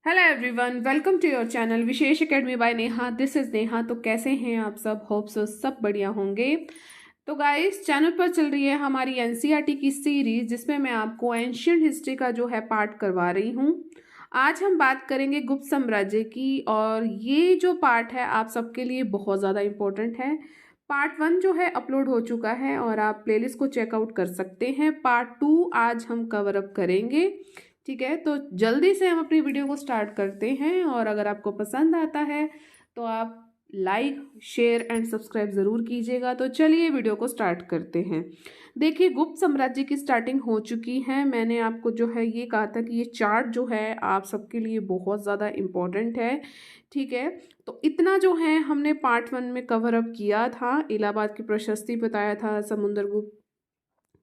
Hello everyone, welcome to your channel Vishesh Academy by Neha. This is Neha. तो कैसे हैं आप सब? होप सो सब बढ़िया होंगे। तो गाइस, चैनल पर चल रही है हमारी एनसीईआरटी की सीरीज, जिसमें मैं आपको एंशियंट हिस्ट्री का जो है पार्ट करवा रही हूँ। आज हम बात करेंगे गुप्त साम्राज्य की, और ये जो पार्ट है आप सबके लिए बहुत ज़्यादा इम्पोर्टेंट है। पार्ट 1 जो है अपलोड हो चुका है और आप प्लेलिस्ट को चेकआउट कर सकते हैं। पार्ट 2 आज हम कवर अप करेंगे। ठीक है, तो जल्दी से हम अपनी वीडियो को स्टार्ट करते हैं, और अगर आपको पसंद आता है तो आप लाइक शेयर एंड सब्सक्राइब ज़रूर कीजिएगा। तो चलिए वीडियो को स्टार्ट करते हैं। देखिए, गुप्त साम्राज्य की स्टार्टिंग हो चुकी है। मैंने आपको जो है ये कहा था कि ये चार्ट जो है आप सबके लिए बहुत ज़्यादा इम्पोर्टेंट है। ठीक है, तो इतना जो है हमने पार्ट 1 में कवर अप किया था। इलाहाबाद की प्रशस्ति बताया था, समुद्रगुप्त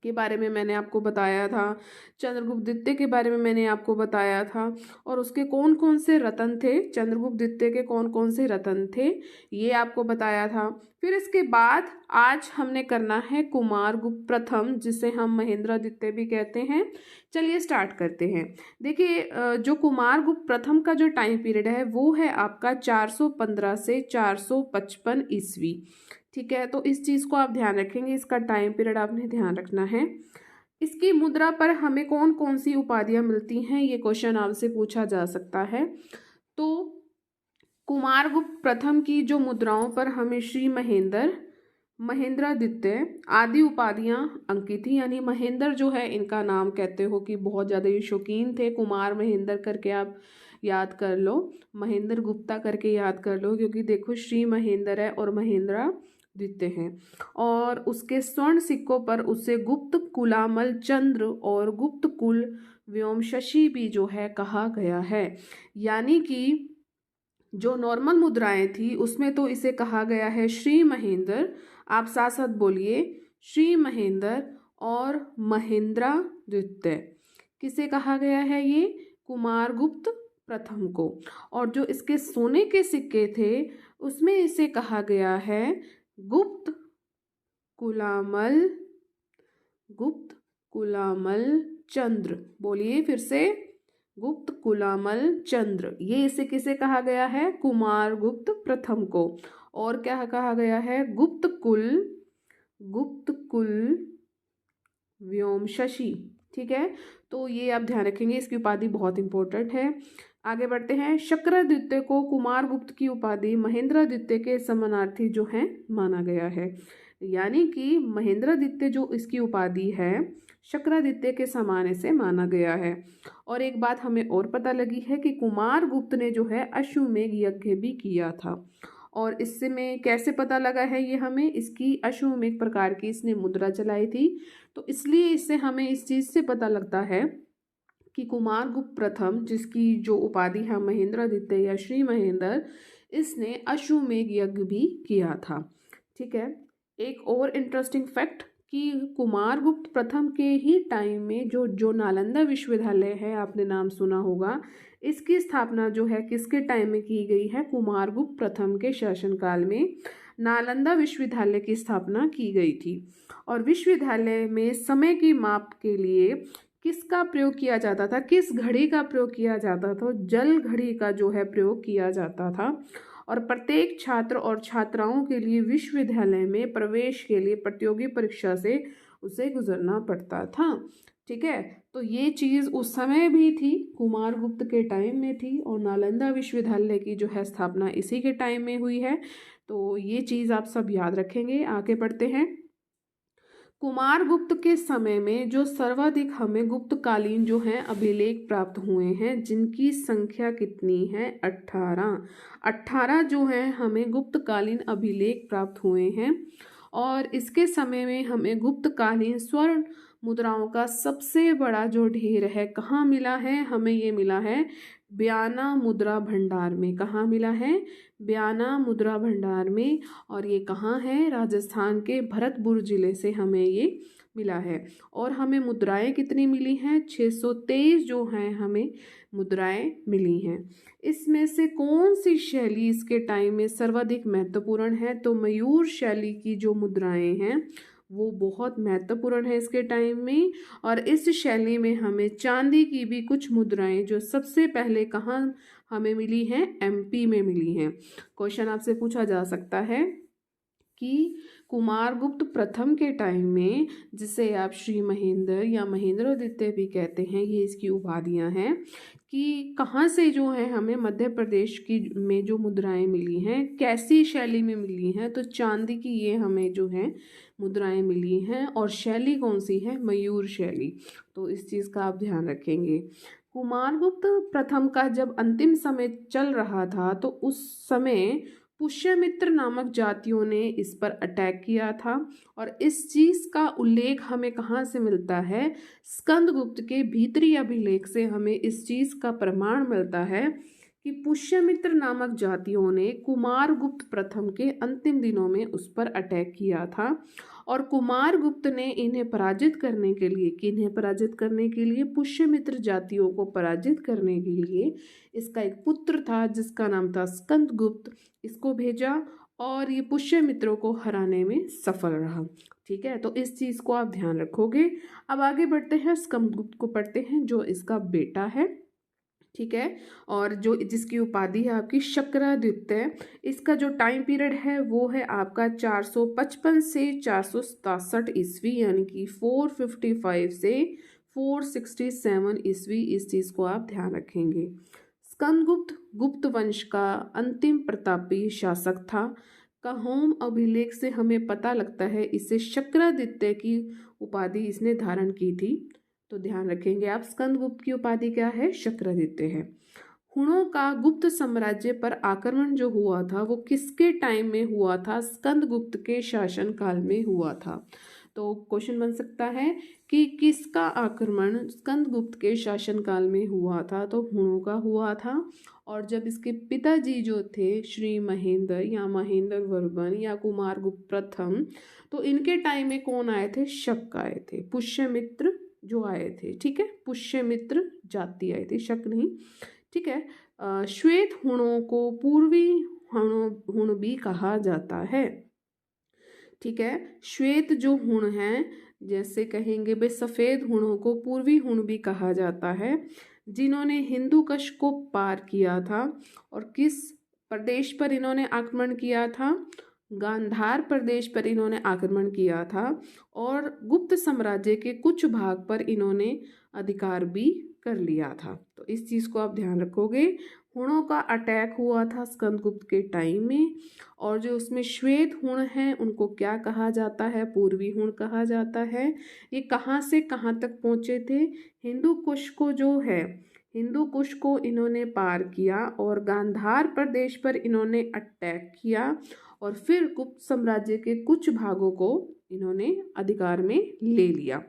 के बारे में मैंने आपको बताया था, चंद्रगुप्त द्वितीय के बारे में मैंने आपको बताया था, और उसके कौन कौन से रत्न थे, चंद्रगुप्त द्वितीय के कौन कौन से रत्न थे, ये आपको बताया था। फिर इसके बाद आज हमने करना है कुमारगुप्त प्रथम, जिसे हम महेंद्र द्वितीय भी कहते हैं। चलिए स्टार्ट करते हैं। देखिए, जो कुमारगुप्त प्रथम का जो टाइम पीरियड है वो है आपका 415 से 455 ईस्वी। ठीक है, तो इस चीज़ को आप ध्यान रखेंगे, इसका टाइम पीरियड आपने ध्यान रखना है। इसकी मुद्रा पर हमें कौन कौन सी उपाधियां मिलती हैं, ये क्वेश्चन आपसे पूछा जा सकता है। तो कुमारगुप्त प्रथम की जो मुद्राओं पर हमें श्री महेंद्र, महेंद्रादित्य आदि उपाधियां अंकित थी। यानी महेंद्र जो है, इनका नाम कहते हो कि बहुत ज़्यादा ये शौकीन थे। कुमार महेंद्र करके आप याद कर लो, महेंद्र गुप्ता करके याद कर लो, क्योंकि देखो श्री महेंद्र है और महेंद्रा द्वितीय हैं। और उसके स्वर्ण सिक्कों पर उसे गुप्त कुलामल चंद्र और गुप्त कुल व्योमशशी भी जो है कहा गया है। यानी कि जो नॉर्मल मुद्राएं थी उसमें तो इसे कहा गया है श्री महेंद्र। आप साथ साथ बोलिए, श्री महेंद्र और महेंद्रा द्वितीय। किसे कहा गया है? ये कुमारगुप्त प्रथम को। और जो इसके सोने के सिक्के थे उसमें इसे कहा गया है गुप्त कुलामल, गुप्त कुलामल चंद्र। बोलिए फिर से, गुप्त कुलामल चंद्र। ये इसे किसे कहा गया है? कुमारगुप्त प्रथम को। और क्या कहा गया है? गुप्त कुल, गुप्त कुल व्योमशशी। ठीक है, तो ये आप ध्यान रखेंगे, इसकी उपाधि बहुत इंपॉर्टेंट है। आगे बढ़ते हैं। शक्रादित्य को कुमारगुप्त की उपाधि महेंद्रादित्य के समानार्थी जो है माना गया है। यानी कि महेंद्रादित्य जो इसकी उपाधि है, शक्रादित्य के समान इसे माना गया है। और एक बात हमें और पता लगी है कि कुमारगुप्त ने जो है अश्वमेध यज्ञ भी किया था। और इससे में कैसे पता लगा है ये हमें? इसकी अश्वमेध प्रकार की इसने मुद्रा चलाई थी, तो इसलिए इससे हमें इस चीज़ से पता लगता है कि कुमारगुप्त प्रथम, जिसकी जो उपाधि है महेंद्रादित्य या श्री महेंद्र, इसने अश्वमेध यज्ञ भी किया था। ठीक है, एक और इंटरेस्टिंग फैक्ट कि कुमारगुप्त प्रथम के ही टाइम में जो जो नालंदा विश्वविद्यालय है, आपने नाम सुना होगा, इसकी स्थापना जो है किसके टाइम में की गई है? कुमारगुप्त प्रथम के शासनकाल में नालंदा विश्वविद्यालय की स्थापना की गई थी। और विश्वविद्यालय में समय की माप के लिए किसका प्रयोग किया जाता था? किस घड़ी का प्रयोग किया जाता था? जल घड़ी का जो है प्रयोग किया जाता था। और प्रत्येक छात्र और छात्राओं के लिए विश्वविद्यालय में प्रवेश के लिए प्रतियोगी परीक्षा से उसे गुजरना पड़ता था। ठीक है, तो ये चीज़ उस समय भी थी, कुमारगुप्त के टाइम में थी, और नालंदा विश्वविद्यालय की जो है स्थापना इसी के टाइम में हुई है। तो ये चीज़ आप सब याद रखेंगे। आगे बढ़ते हैं। कुमारगुप्त के समय में जो सर्वाधिक हमें गुप्तकालीन जो हैं अभिलेख प्राप्त हुए हैं, जिनकी संख्या कितनी है? 18। 18 जो हैं हमें गुप्तकालीन अभिलेख प्राप्त हुए हैं। और इसके समय में हमें गुप्तकालीन स्वर्ण मुद्राओं का सबसे बड़ा जो ढेर है कहाँ मिला है? हमें ये मिला है बयाना मुद्रा भंडार में। कहाँ मिला है? बयाना मुद्रा भंडार में। और ये कहाँ है? राजस्थान के भरतपुर जिले से हमें ये मिला है। और हमें मुद्राएं कितनी मिली हैं? 623 जो हैं हमें मुद्राएं मिली हैं। इसमें से कौन सी शैली इसके टाइम में सर्वाधिक महत्वपूर्ण है? तो मयूर शैली की जो मुद्राएं हैं वो बहुत महत्वपूर्ण है इसके टाइम में। और इस शैली में हमें चांदी की भी कुछ मुद्राएं जो सबसे पहले कहाँ हमें मिली हैं, एमपी में मिली हैं। क्वेश्चन आपसे पूछा जा सकता है कि कुमारगुप्त प्रथम के टाइम में, जिसे आप श्री महेंद्र या महेंद्रद्वितीय भी कहते हैं, ये इसकी उपाधियां हैं, कि कहाँ से जो है हमें मध्य प्रदेश की में जो मुद्राएं मिली हैं, कैसी शैली में मिली हैं, तो चांदी की ये हमें जो है मुद्राएं मिली हैं। और शैली कौन सी है, मयूर शैली। तो इस चीज़ का आप ध्यान रखेंगे। कुमारगुप्त प्रथम का जब अंतिम समय चल रहा था तो उस समय पुष्यमित्र नामक जातियों ने इस पर अटैक किया था। और इस चीज़ का उल्लेख हमें कहाँ से मिलता है, स्कंदगुप्त के भीतरी अभिलेख से हमें इस चीज़ का प्रमाण मिलता है कि पुष्यमित्र नामक जातियों ने कुमारगुप्त प्रथम के अंतिम दिनों में उस पर अटैक किया था। और कुमारगुप्त ने इन्हें पराजित करने के लिए, किन्हें पराजित करने के लिए, पुष्यमित्र जातियों को पराजित करने के लिए इसका एक पुत्र था जिसका नाम था स्कंदगुप्त, इसको भेजा और ये पुष्यमित्रों को हराने में सफल रहा। ठीक है, तो इस चीज़ को आप ध्यान रखोगे। अब आगे बढ़ते हैं, स्कंदगुप्त को पढ़ते हैं जो इसका बेटा है। ठीक है, और जो जिसकी उपाधि है आपकी शक्रादित्य। इसका जो टाइम पीरियड है वो है आपका 455 से 467 ईस्वी, यानी कि 455 से 467 ईस्वी। इस चीज़ को आप ध्यान रखेंगे। स्कंदगुप्त गुप्त वंश का अंतिम प्रतापी शासक था। काहोम अभिलेख से हमें पता लगता है इसे शक्रादित्य की उपाधि इसने धारण की थी। तो ध्यान रखेंगे आप, स्कंदगुप्त की उपाधि क्या है, शक्रादित्य है। हुणों का गुप्त साम्राज्य पर आक्रमण जो हुआ था वो किसके टाइम में हुआ था, स्कंदगुप्त के शासन काल में हुआ था। तो क्वेश्चन बन सकता है कि किसका आक्रमण स्कंदगुप्त के शासनकाल में हुआ था, तो हुणों का हुआ था। और जब इसके पिताजी जो थे श्री महेंद्र या महेंद्र वर्मन या कुमारगुप्त प्रथम, तो इनके टाइम में कौन आए थे, शक आए थे, पुष्यमित्र जो आए थे। ठीक है, पुष्यमित्र जाति आई थी, शक नहीं। ठीक है, श्वेत हुणों को पूर्वी हुण भी कहा जाता है। ठीक है, श्वेत जो हुण हैं, जैसे कहेंगे भाई सफ़ेद हुणों को पूर्वी हुण भी कहा जाता है, जिन्होंने हिंदू कुश को पार किया था। और किस प्रदेश पर इन्होंने आक्रमण किया था, गांधार प्रदेश पर इन्होंने आक्रमण किया था। और गुप्त साम्राज्य के कुछ भाग पर इन्होंने अधिकार भी कर लिया था। तो इस चीज़ को आप ध्यान रखोगे। हुणों का अटैक हुआ था स्कंदगुप्त के टाइम में। और जो उसमें श्वेत हुण हैं उनको क्या कहा जाता है, पूर्वी हुण कहा जाता है। ये कहाँ से कहाँ तक पहुँचे थे, हिंदू कुश को जो है, हिंदू कुश को इन्होंने पार किया और गांधार प्रदेश पर इन्होंने अटैक किया। और फिर गुप्त साम्राज्य के कुछ भागों को इन्होंने अधिकार में ले लिया।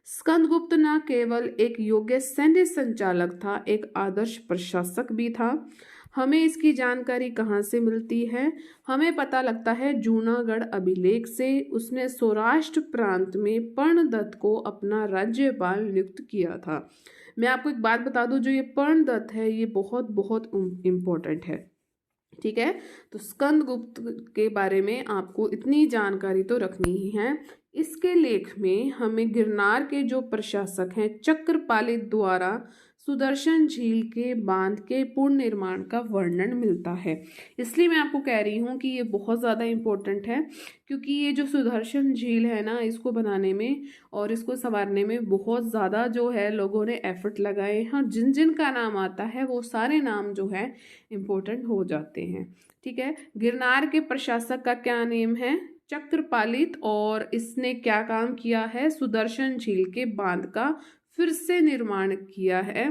स्कंदगुप्त न केवल एक योग्य सैन्य संचालक था, एक आदर्श प्रशासक भी था। हमें इसकी जानकारी कहाँ से मिलती है, हमें पता लगता है जूनागढ़ अभिलेख से। उसने सौराष्ट्र प्रांत में पर्णदत्त को अपना राज्यपाल नियुक्त किया था। मैं आपको एक बात बता दूं, जो ये पर्णदत्त है ये बहुत बहुत इम्पोर्टेंट है। ठीक है, तो स्कंदगुप्त के बारे में आपको इतनी जानकारी तो रखनी ही है। इसके लेख में हमें गिरनार के जो प्रशासक हैं चक्रपालित द्वारा सुदर्शन झील के बांध के पुनर्निर्माण का वर्णन मिलता है। इसलिए मैं आपको कह रही हूँ कि ये बहुत ज़्यादा इम्पोर्टेंट है, क्योंकि ये जो सुदर्शन झील है ना, इसको बनाने में और इसको संवारने में बहुत ज़्यादा जो है लोगों ने एफर्ट लगाए हैं। और जिन जिन का नाम आता है वो सारे नाम जो है इम्पोर्टेंट हो जाते हैं। ठीक है, गिरनार के प्रशासक का क्या नेम है, चक्रपालित। और इसने क्या काम किया है, सुदर्शन झील के बांध का फिर से निर्माण किया है।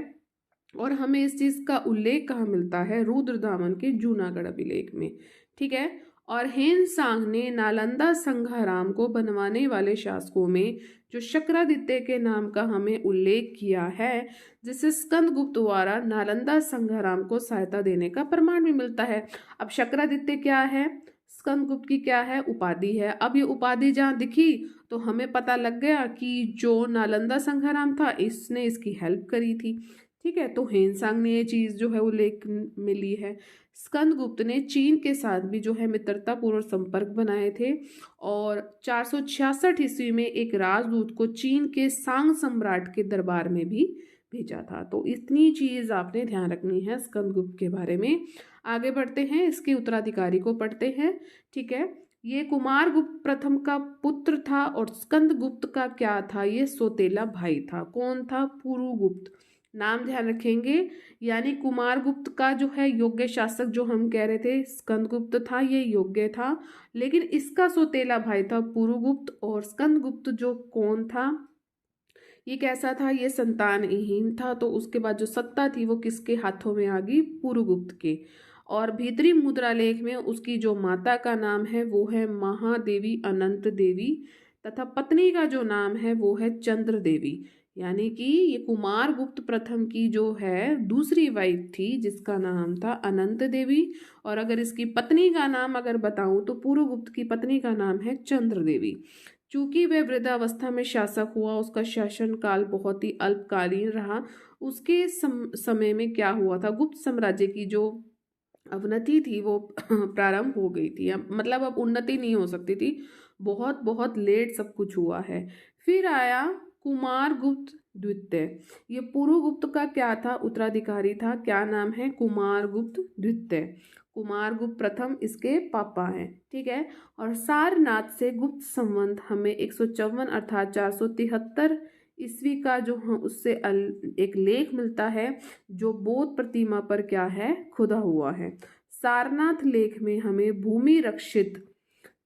और हमें इस चीज़ का उल्लेख कहाँ मिलता है, रुद्रदामन के जूनागढ़ अभिलेख में। ठीक है, और हेनसांग ने नालंदा संघाराम को बनवाने वाले शासकों में जो शक्रादित्य के नाम का हमें उल्लेख किया है, जिसे स्कंदगुप्त द्वारा नालंदा संघाराम को सहायता देने का प्रमाण भी मिलता है। अब शक्रादित्य क्या है, स्कंदगुप्त की क्या है, उपाधि है। अब ये उपाधि जहाँ दिखी तो हमें पता लग गया कि जो नालंदा संघाराम था इसने इसकी हेल्प करी थी। ठीक है, तो हेनसांग ने ये चीज़ जो है उल्लेख में ली है। स्कंदगुप्त ने चीन के साथ भी जो है मित्रतापूर्ण संपर्क बनाए थे और 466 ईस्वी में एक राजदूत को चीन के सांग सम्राट के दरबार में भी भेजा था। तो इतनी चीज़ आपने ध्यान रखनी है स्कंदगुप्त के बारे में। आगे बढ़ते हैं, इसके उत्तराधिकारी को पढ़ते हैं। ठीक है, ये कुमारगुप्त प्रथम का पुत्र था और स्कंदगुप्त का क्या था, ये सौतेला भाई था। कौन था? पुरुगुप्त। नाम ध्यान रखेंगे, यानी कुमारगुप्त का जो है योग्य शासक जो हम कह रहे थे स्कंदगुप्त था, ये योग्य था, लेकिन इसका सौतेला भाई था पुरुगुप्त। और स्कंदगुप्त जो कौन था, ये कैसा था? ये संतानहीन था। तो उसके बाद जो सत्ता थी वो किसके हाथों में आ गई? पुरुगुप्त के। और भीतरी मुद्रा लेख में उसकी जो माता का नाम है वो है महादेवी अनंत देवी, तथा पत्नी का जो नाम है वो है चंद्र देवी। यानी कि ये कुमारगुप्त प्रथम की जो है दूसरी वाइफ थी जिसका नाम था अनंत देवी। और अगर इसकी पत्नी का नाम अगर बताऊं तो पुरुगुप्त की पत्नी का नाम है चंद्र देवी। चूंकि वह वृद्धावस्था में शासक हुआ, उसका शासन काल बहुत ही अल्पकालीन रहा। उसके समय में क्या हुआ था, गुप्त साम्राज्य की जो अवनति थी वो प्रारंभ हो गई थी। मतलब अब उन्नति नहीं हो सकती थी, बहुत बहुत लेट सब कुछ हुआ है। फिर आया कुमारगुप्त द्वितीय। ये पुरुगुप्त का क्या था? उत्तराधिकारी था। क्या नाम है? कुमारगुप्त द्वितीय। कुमारगुप्त प्रथम इसके पापा हैं। ठीक है, और सारनाथ से गुप्त संबंध हमें 154 अर्थात 473 ईस्वी का जो उससे एक लेख मिलता है जो बौद्ध प्रतिमा पर क्या है? खुदा हुआ है। सारनाथ लेख में हमें भूमि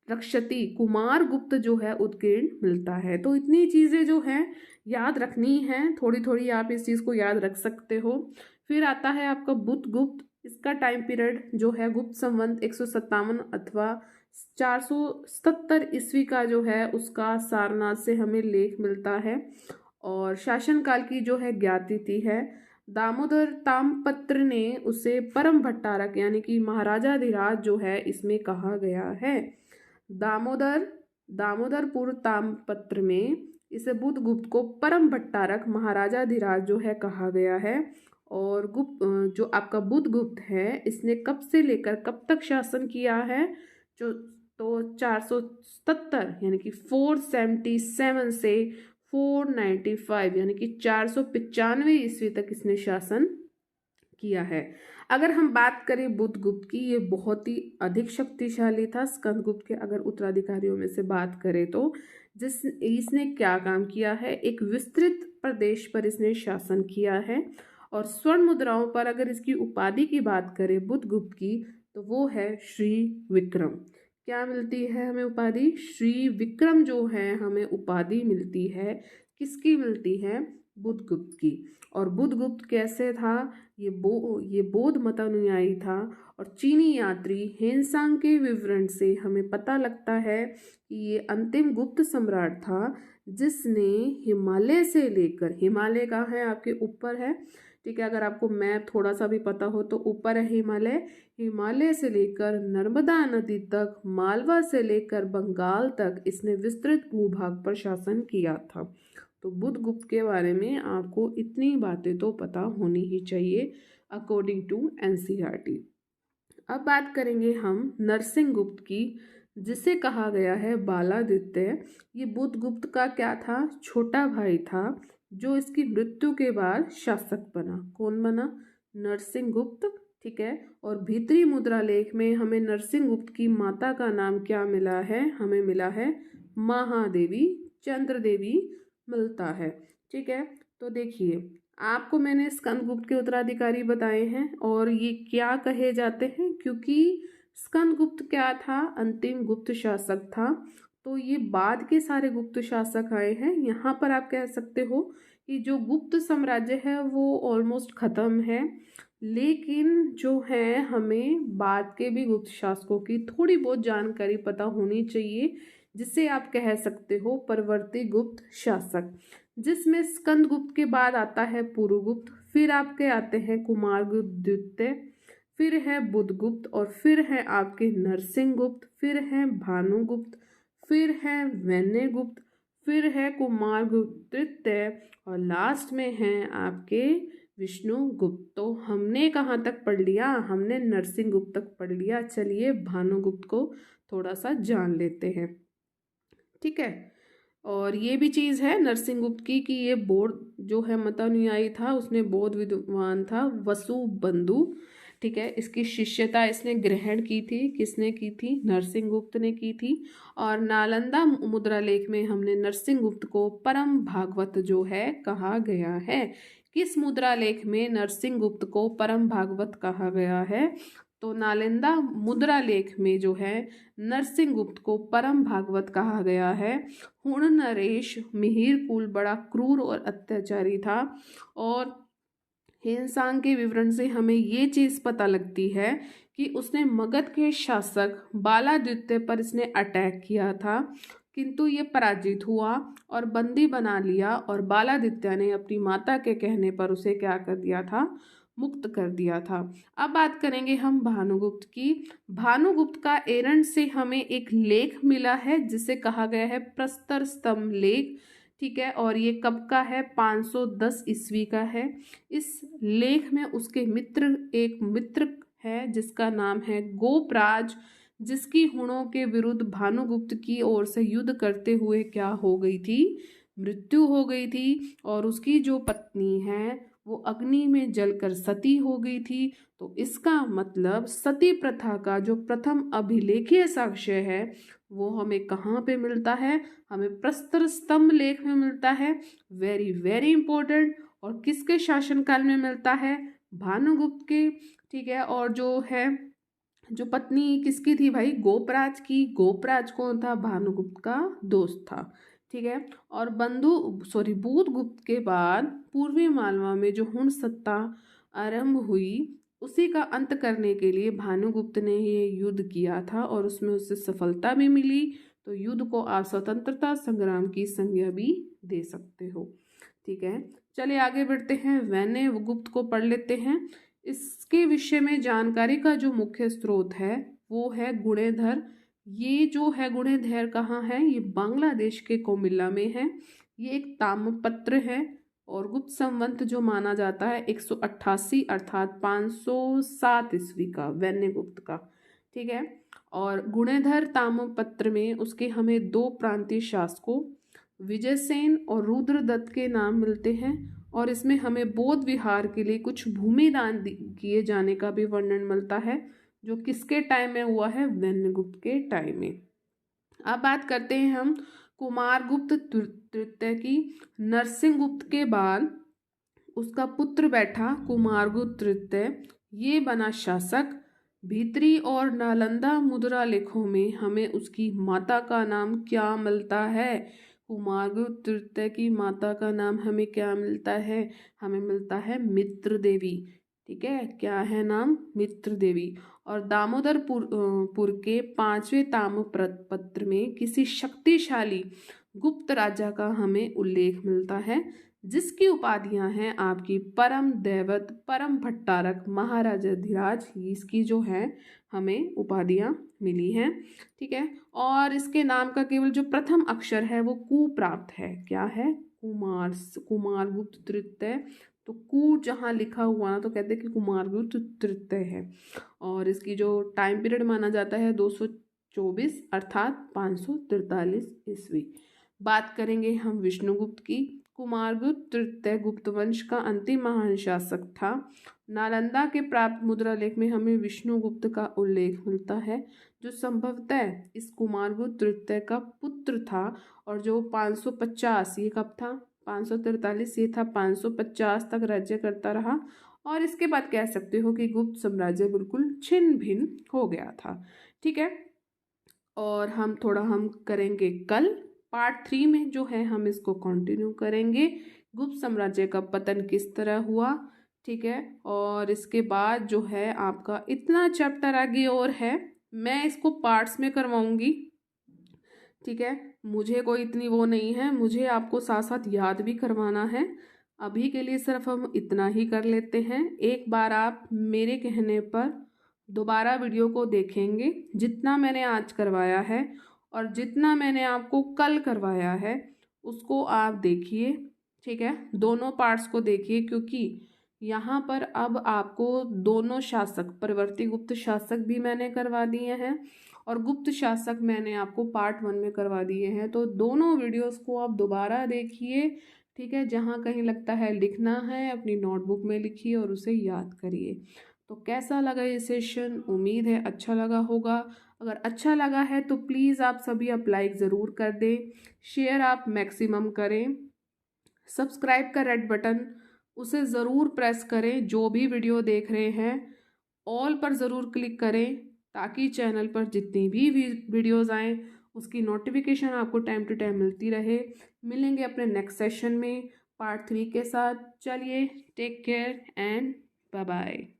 रक्षति कुमारगुप्त जो है उत्कीर्ण मिलता है। तो इतनी चीज़ें जो हैं याद रखनी है, थोड़ी थोड़ी आप इस चीज़ को याद रख सकते हो। फिर आता है आपका बुद्धगुप्त। इसका टाइम पीरियड जो है गुप्त संवत 157 अथवा 477 ईस्वी का जो है उसका सारनाथ से हमें लेख मिलता है। और शासनकाल की जो है ज्ञातिथि है दामोदर ताम्रपत्र ने उसे परम भट्टारक यानी कि महाराजाधिराज जो है इसमें कहा गया है। दामोदरपुर ताम्रपत्र में इसे बुद्धगुप्त को परम भट्टारक महाराजाधिराज जो है कहा गया है। और गुप्त जो आपका बुद्धगुप्त है इसने कब से लेकर कब तक शासन किया है? जो तो 477 यानी कि 477 से 495 यानी कि 495 ईस्वी तक इसने शासन किया है। अगर हम बात करें बुद्धगुप्त की, ये बहुत ही अधिक शक्तिशाली था स्कंदगुप्त के अगर उत्तराधिकारियों में से बात करें तो। इसने क्या काम किया है? एक विस्तृत प्रदेश पर इसने शासन किया है। और स्वर्ण मुद्राओं पर अगर इसकी उपाधि की बात करें बुद्धगुप्त की, तो वो है श्री विक्रम। क्या मिलती है हमें उपाधि? श्री विक्रम जो है हमें उपाधि मिलती है। किसकी मिलती है? बुद्धगुप्त की। और बुद्धगुप्त कैसे था? ये बौद्ध मतानुयायी था। और चीनी यात्री हेनसांग के विवरण से हमें पता लगता है कि ये अंतिम गुप्त सम्राट था जिसने हिमालय से लेकर, हिमालय कहाँ है? आपके ऊपर है। ठीक है, अगर आपको मैप थोड़ा सा भी पता हो तो ऊपर है हिमालय। हिमालय से लेकर नर्मदा नदी तक, मालवा से लेकर बंगाल तक इसने विस्तृत भूभाग पर शासन किया था। तो बुद्धगुप्त के बारे में आपको इतनी बातें तो पता होनी ही चाहिए अकॉर्डिंग टू एनसीईआरटी। अब बात करेंगे हम नरसिंहगुप्त की, जिसे कहा गया है बालादित्य। ये बुद्धगुप्त का क्या था? छोटा भाई था जो इसकी मृत्यु के बाद शासक बना। कौन बना? नरसिंहगुप्त। ठीक है, और भीतरी मुद्रा लेख में हमें नरसिंहगुप्त की माता का नाम क्या मिला है? हमें मिला है महादेवी चंद्र देवी मिलता है। ठीक है, तो देखिए आपको मैंने स्कंदगुप्त के उत्तराधिकारी बताए हैं और ये क्या कहे जाते हैं, क्योंकि स्कंदगुप्त क्या था? अंतिम गुप्त शासक था। तो ये बाद के सारे गुप्त शासक आए हैं। यहाँ पर आप कह सकते हो कि जो गुप्त साम्राज्य है वो ऑलमोस्ट खत्म है, लेकिन जो है हमें बाद के भी गुप्त शासकों की थोड़ी बहुत जानकारी पता होनी चाहिए, जिसे आप कह सकते हो परवर्ती गुप्त शासक, जिसमें स्कंदगुप्त के बाद आता है पुरुगुप्त, फिर आपके आते हैं कुमारगुप्त द्वितीय, फिर है बुद्धगुप्त, और फिर है आपके नरसिंहगुप्त, फिर है भानुगुप्त, फिर है वैन्यगुप्त, फिर है कुमारगुप्त तृतीय, और लास्ट में हैं आपके विष्णुगुप्त। तो हमने कहाँ तक पढ़ लिया? हमने नरसिंहगुप्त तक पढ़ लिया। चलिए भानुगुप्त को थोड़ा सा जान लेते हैं। ठीक है। और ये भी चीज़ है नरसिंहगुप्त की कि ये बौद्ध जो है मतानुयायी था, उसने बौद्ध विद्वान था वसुबंधु। ठीक है। इसकी शिष्यता इसने ग्रहण की थी। किसने की थी? नरसिंहगुप्त ने की थी। और नालंदा मुद्रा लेख में हमने नरसिंहगुप्त को परम भागवत जो है कहा गया है। किस मुद्रा लेख में नरसिंहगुप्त को परम भागवत कहा गया है? तो नालंदा मुद्रा लेख में जो है नरसिंहगुप्त को परम भागवत कहा गया है। हुण नरेश मिहिर कुल बड़ा क्रूर और अत्याचारी था। और हेनसांग के विवरण से हमें ये चीज़ पता लगती है कि उसने मगध के शासक बालादित्य पर इसने अटैक किया था, किंतु ये पराजित हुआ और बंदी बना लिया। और बालादित्य ने अपनी माता के कहने पर उसे क्या कर दिया था? मुक्त कर दिया था। अब बात करेंगे हम भानुगुप्त की। भानुगुप्त का एरंड से हमें एक लेख मिला है जिसे कहा गया है प्रस्तर स्तंभ लेख। ठीक है। और ये कब का है? 510 ईस्वी का है। इस लेख में उसके मित्र, एक मित्र है जिसका नाम है गोपराज, जिसकी हुणों के विरुद्ध भानुगुप्त की ओर से युद्ध करते हुए क्या हो गई थी? मृत्यु हो गई थी। और उसकी जो पत्नी है वो अग्नि में जलकर सती हो गई थी। तो इसका मतलब सती प्रथा का जो प्रथम अभिलेखीय साक्ष्य है वो हमें कहाँ पे मिलता है? हमें प्रस्तर स्तंभ लेख में मिलता है। Very very important. और किसके शासनकाल में मिलता है? भानुगुप्त के। ठीक है। और जो है, जो पत्नी किसकी थी भाई? गोपराज की। गोपराज कौन था? भानुगुप्त का दोस्त था। ठीक है। और बुधगुप्त के बाद पूर्वी मालवा में जो हुण सत्ता आरंभ हुई, उसी का अंत करने के लिए भानुगुप्त ने ये युद्ध किया था और उसमें उससे सफलता भी मिली। तो युद्ध को आप स्वतंत्रता संग्राम की संज्ञा भी दे सकते हो। ठीक है। चलिए आगे बढ़ते हैं। वैन्यगुप्त को पढ़ लेते हैं। इसके विषय में जानकारी का जो मुख्य स्रोत है वो है गुणेधर। ये जो है गुणेधर कहाँ है? ये बांग्लादेश के कोमिल्ला में है। ये एक ताम्रपत्र है और गुप्त संवत जो माना जाता है 188 अर्थात 507 ईस्वी का, वैन्यगुप्त का। ठीक है। और गुणेधर ताम्रपत्र में उसके हमें दो प्रांतीय शासकों विजयसेन और रुद्रदत्त के नाम मिलते हैं। और इसमें हमें बौद्ध विहार के लिए कुछ भूमि दान किए जाने का भी वर्णन मिलता है, जो किसके टाइम में हुआ है? वैन्यगुप्त के टाइम में। अब बात करते हैं हम कुमारगुप्त तृतीय की। नरसिंहगुप्त के बाद उसका पुत्र बैठा कुमारगुप्त तृतीय, ये बना शासक। भीतरी और नालंदा मुद्रा लेखों में हमें उसकी माता का नाम क्या मिलता है? कुमारगुप्त तृतीय की माता का नाम हमें क्या मिलता है? हमें मिलता है मित्र देवी। ठीक है। क्या है नाम? मित्र देवी। और दामोदरपुर के 5वें ताम्रपत्र में किसी शक्तिशाली गुप्त राजा का हमें उल्लेख मिलता है, जिसकी उपाधियां हैं आपकी परम दैवत, परम भट्टारक, महाराजा धीराज। इसकी जो है हमें उपाधियां मिली हैं। ठीक है। और इसके नाम का केवल जो प्रथम अक्षर है वो कु प्राप्त है। क्या है? कुमारगुप्त तृतीय। तो कु जहाँ लिखा हुआ ना तो कहते हैं कि कुमारगुप्त तृतीय है। और इसकी जो टाइम पीरियड माना जाता है 224 अर्थात 543 ईस्वी। बात करेंगे हम विष्णुगुप्त की। कुमारगुप्त तृतीय गुप्त वंश का अंतिम महान शासक था। नालंदा के प्राप्त मुद्रा लेख में हमें विष्णुगुप्त का उल्लेख मिलता है, जो संभवतः इस कुमारगुप्त तृतीय का पुत्र था। और जो 550, ये कब था? 543, ये था 550 तक राज्य करता रहा। और इसके बाद कह सकते हो कि गुप्त साम्राज्य बिल्कुल छिन्न भिन्न हो गया था। ठीक है। और हम करेंगे कल पार्ट 3 में जो है हम इसको कंटिन्यू करेंगे, गुप्त साम्राज्य का पतन किस तरह हुआ। ठीक है। और इसके बाद जो है आपका इतना चैप्टर आगे और है, मैं इसको पार्ट्स में करवाऊंगी। ठीक है। मुझे कोई इतनी वो नहीं है, मुझे आपको साथ साथ याद भी करवाना है। अभी के लिए सिर्फ हम इतना ही कर लेते हैं। एक बार आप मेरे कहने पर दोबारा वीडियो को देखेंगे, जितना मैंने आज करवाया है और जितना मैंने आपको कल करवाया है उसको आप देखिए। ठीक है। दोनों पार्ट्स को देखिए, क्योंकि यहाँ पर अब आपको दोनों शासक, परवर्ती गुप्त शासक भी मैंने करवा दिए हैं और गुप्त शासक मैंने आपको पार्ट 1 में करवा दिए हैं। तो दोनों वीडियोस को आप दोबारा देखिए, ठीक है। जहाँ कहीं लगता है लिखना है अपनी नोटबुक में लिखिए और उसे याद करिए। तो कैसा लगा ये सेशन? उम्मीद है अच्छा लगा होगा। अगर अच्छा लगा है तो प्लीज़ आप सभी आप लाइक ज़रूर कर दें, शेयर आप मैक्सिमम करें, सब्सक्राइब का रेड बटन उसे ज़रूर प्रेस करें। जो भी वीडियो देख रहे हैं ऑल पर ज़रूर क्लिक करें ताकि चैनल पर जितनी भी वीडियोज़ आएँ उसकी नोटिफिकेशन आपको टाइम टू टाइम मिलती रहे। मिलेंगे अपने नेक्स्ट सेशन में पार्ट 3 के साथ। चलिए, take care and bye bye.